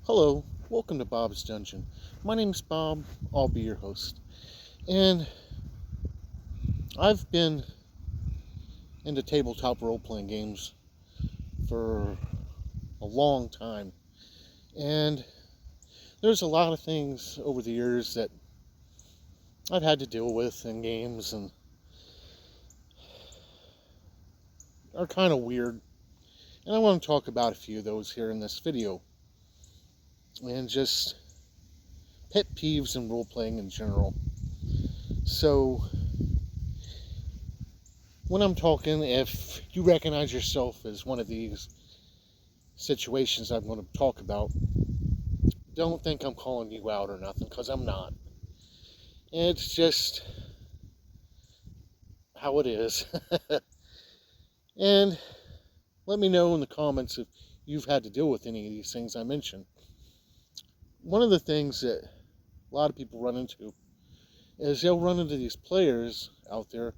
Hello, welcome to Bob's Dungeon. My name's Bob, I'll be your host. And I've been into tabletop role playing games for a long time. And there's a lot of things over the years that I've had to deal with in games and are kind of weird. And I want to talk about a few of those here in this video. And just pet peeves in role playing in general. So, when I'm talking, if you recognize yourself as one of these situations I'm going to talk about, don't think I'm calling you out or nothing, because I'm not. It's just how it is. And let me know in the comments if you've had to deal with any of these things I mentioned. One of the things that a lot of people run into is they'll run into these players out there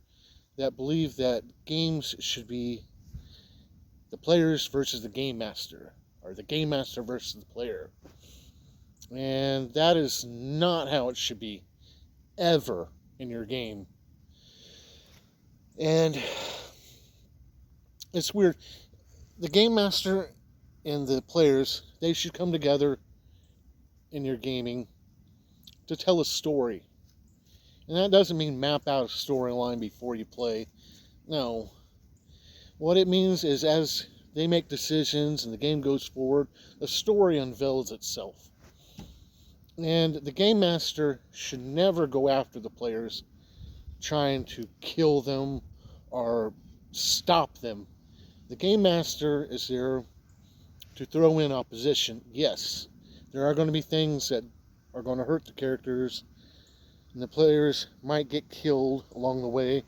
that believe that games should be the players versus the game master, or the game master versus the player. And that is not how it should be, ever, in your game. And it's weird. The game master and the players, they should come together in your gaming to tell a story. And that doesn't mean map out a storyline before you play. No. What it means is as they make decisions and the game goes forward, the story unveils itself. And the game master should never go after the players, trying to kill them or stop them. The game master is there to throw in opposition. Yes, there are going to be things that are going to hurt the characters, and the players might get killed along the way.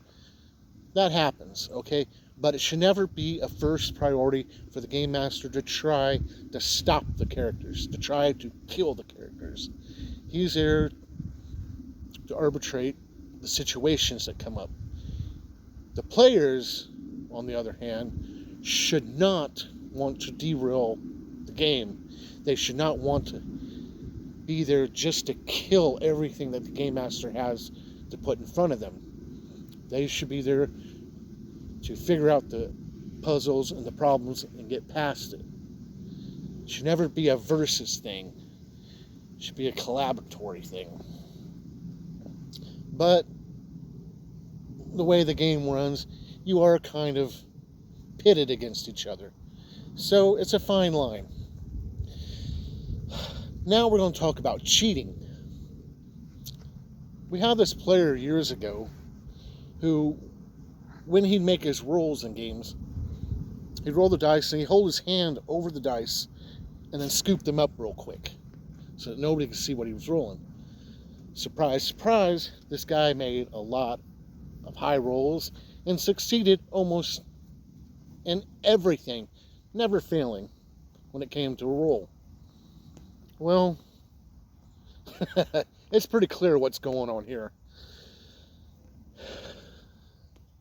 That happens, okay? But it should never be a first priority for the game master to try to stop the characters, to try to kill the characters. He's there to arbitrate the situations that come up. The players, on the other hand, should not want to derail the game. They should not want to be there just to kill everything that the game master has to put in front of them. They should be there to figure out the puzzles and the problems and get past it. It should never be a versus thing. It should be a collaboratory thing. But the way the game runs, you are kind of pitted against each other. So it's a fine line. Now we're going to talk about cheating. We had this player years ago who, when he'd make his rolls in games, he'd roll the dice and he'd hold his hand over the dice and then scoop them up real quick so that nobody could see what he was rolling. Surprise, surprise, this guy made a lot of high rolls and succeeded almost in everything, never failing when it came to a roll. Well, it's pretty clear what's going on here.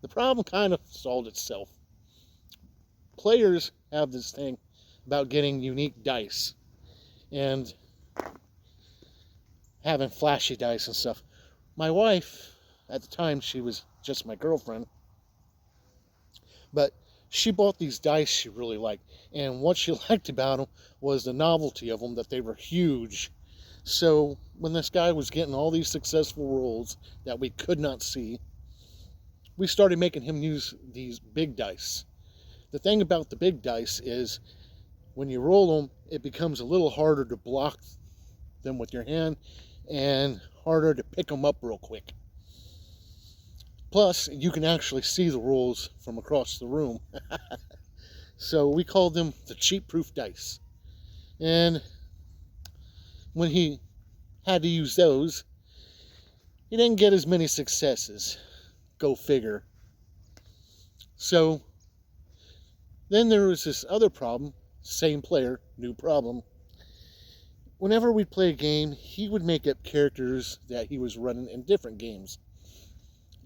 The problem kind of solved itself. Players have this thing about getting unique dice and having flashy dice and stuff. My wife, at the time, she was just my girlfriend, but she bought these dice she really liked, and what she liked about them was the novelty of them, that they were huge. So when this guy was getting all these successful rolls that we could not see, we started making him use these big dice. The thing about the big dice is when you roll them, it becomes a little harder to block them with your hand and harder to pick them up real quick. Plus, you can actually see the rolls from across the room. So we called them the cheat-proof dice. And when he had to use those, he didn't get as many successes. Go figure. So then there was this other problem. Same player, new problem. Whenever we'd play a game, he would make up characters that he was running in different games.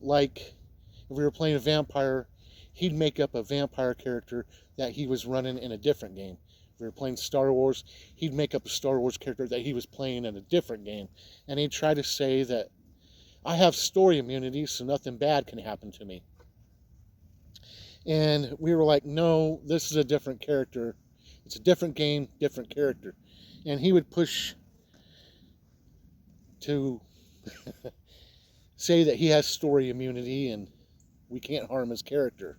Like, if we were playing a vampire, he'd make up a vampire character that he was running in a different game. we were playing Star Wars, he'd make up a Star Wars character that he was playing in a different game. And he'd try to say that I have story immunity, so nothing bad can happen to me. And we were like, no, this is a different character. It's a different game, different character. And he would push to say that he has story immunity and we can't harm his character.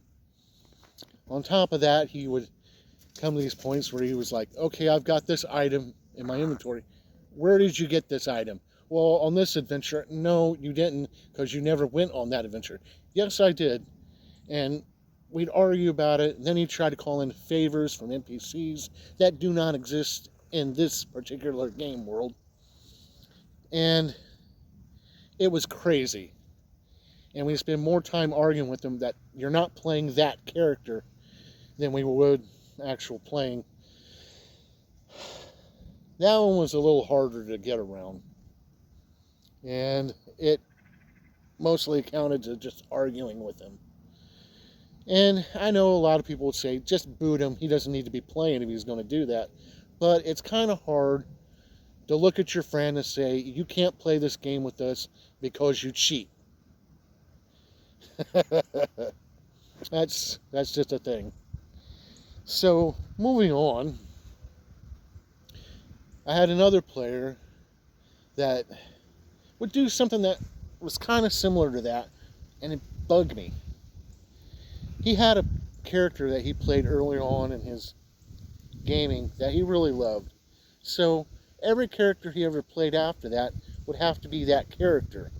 On top of that, he would come to these points where he was like, okay, I've got this item in my inventory. Where did you get this item? Well, on this adventure. No, you didn't, because you never went on that adventure. Yes, I did. And we'd argue about it. And then he'd try to call in favors from NPCs that do not exist in this particular game world. And it was crazy. And we spend more time arguing with him that you're not playing that character than we would actual playing. That one was a little harder to get around. And it mostly accounted to just arguing with him. And I know a lot of people would say, just boot him. He doesn't need to be playing if he's going to do that. But it's kind of hard to look at your friend and say, you can't play this game with us because you cheat. That's just a thing. So, moving on, I had another player that would do something that was kind of similar to that, and it bugged me. He had a character that he played earlier on in his gaming that he really loved. So, every character he ever played after that would have to be that character.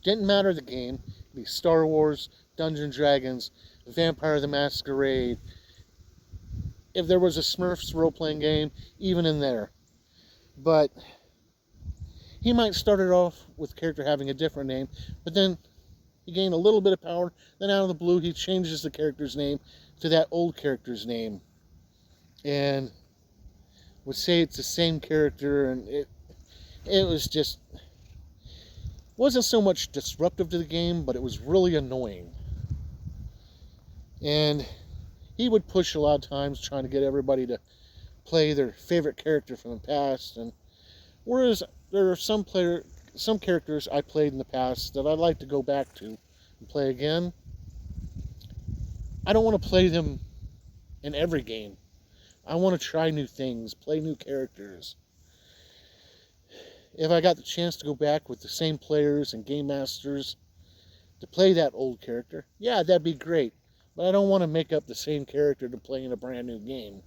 Didn't matter the game. It could be Star Wars, Dungeons & Dragons, Vampire the Masquerade. If there was a Smurfs role-playing game, even in there. But he might start it off with the character having a different name, but then he gained a little bit of power. Then out of the blue, he changes the character's name to that old character's name. And would say it's the same character, and it was just, wasn't so much disruptive to the game, but it was really annoying. And he would push a lot of times trying to get everybody to play their favorite character from the past. And whereas there are some characters I played in the past that I'd like to go back to and play again, I don't want to play them in every game. I want to try new things, play new characters. If I got the chance to go back with the same players and game masters to play that old character, yeah, that'd be great. But I don't want to make up the same character to play in a brand new game.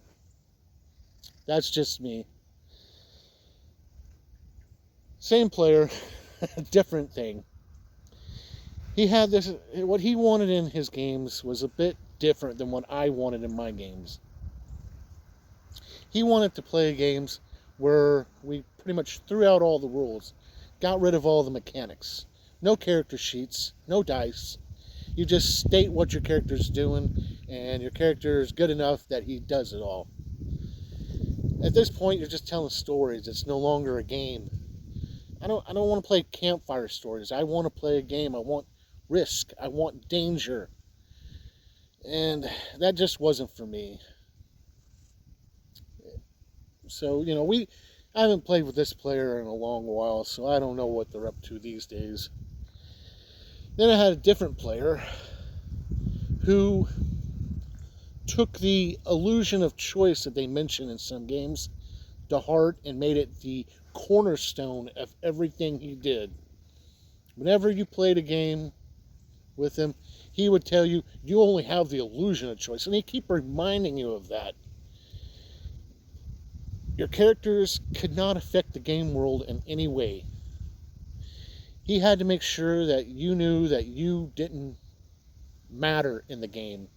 That's just me. Same player, different thing. He had this, what he wanted in his games was a bit different than what I wanted in my games. He wanted to play games where we pretty much threw out all the rules, got rid of all the mechanics. No character sheets, no dice. You just state what your character's doing, and your character is good enough that he does it all. At this point, you're just telling stories. It's no longer a game. I don't want to play campfire stories. I want to play a game. I want risk. I want danger. And that just wasn't for me. So, I haven't played with this player in a long while, so I don't know what they're up to these days. Then I had a different player who took the illusion of choice that they mention in some games to heart and made it the cornerstone of everything he did. Whenever you played a game with him, he would tell you, you only have the illusion of choice. And he'd keep reminding you of that. Your characters could not affect the game world in any way. He had to make sure that you knew that you didn't matter in the game.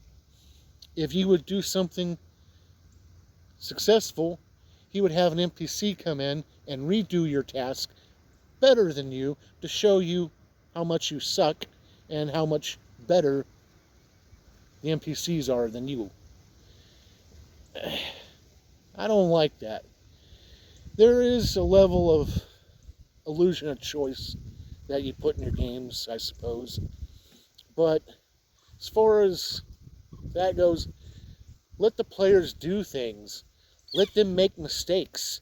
If you would do something successful, he would have an NPC come in and redo your task better than you to show you how much you suck and how much better the NPCs are than you. I don't like that. There is a level of illusion of choice that you put in your games, I suppose. But as far as that goes, let the players do things. Let them make mistakes.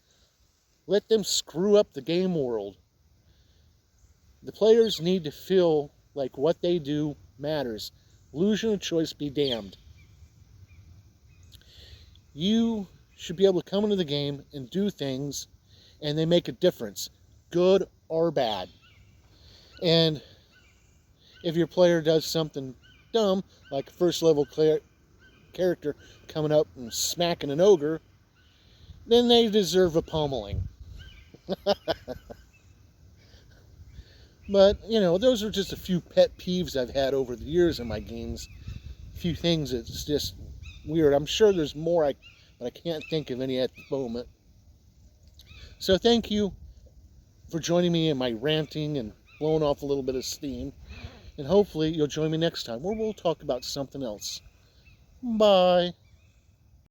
Let them screw up the game world. The players need to feel like what they do matters. Illusion of choice be damned. You should be able to come into the game and do things, and they make a difference, good or bad. And if your player does something dumb, like a first level character coming up and smacking an ogre, then they deserve a pummeling. But, those are just a few pet peeves I've had over the years in my games. A few things that's just weird. I'm sure there's more, but I can't think of any at the moment. So thank you for joining me in my ranting and blowing off a little bit of steam. And hopefully you'll join me next time where we'll talk about something else. Bye.